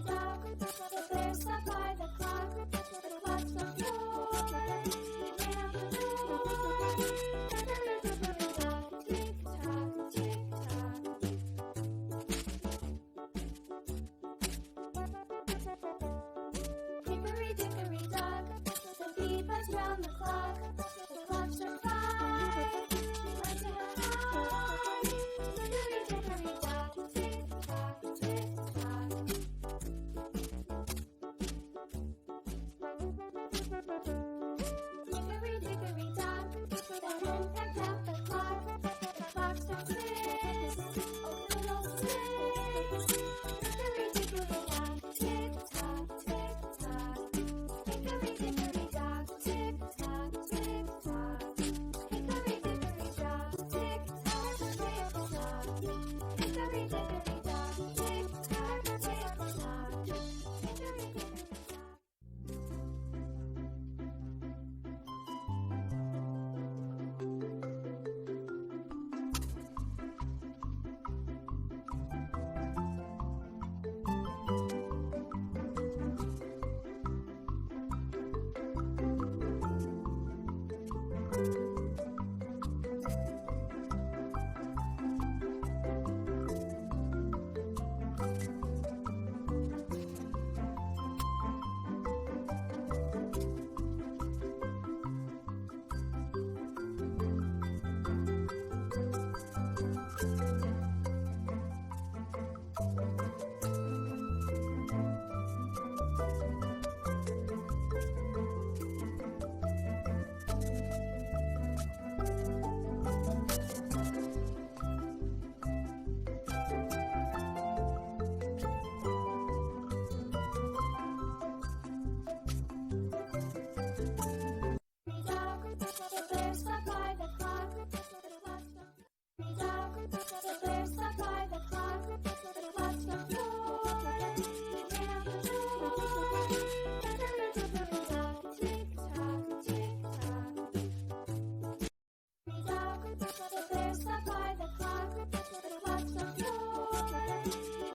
Dog, the bear sat by the clock. The clock struck four. He ran out the door. Dickory-dickory-dock, tick-tock, tick-tock. Hickory-dickory-dock, the bee buzzed round the clock. The clock struck five. She went to her hive. Hickory-dickory-dock, tick-tock, tick-tock. Hickory-dickory-dock, the hen pecked out the clock. The clock struck six. Oh, little six. Hickory-dickory-dock, tick-tock, tick-tock. Hickory-dickory-dock, tick-tock, tick-tock. Hickory-dickory-dock, tick-tock, tick-tock. Hickory-dickory-dock, tick-tock, tick-tock. Hickory-dickory-dock. Dog, the bear sat by the clock. The clock struck. Dog, the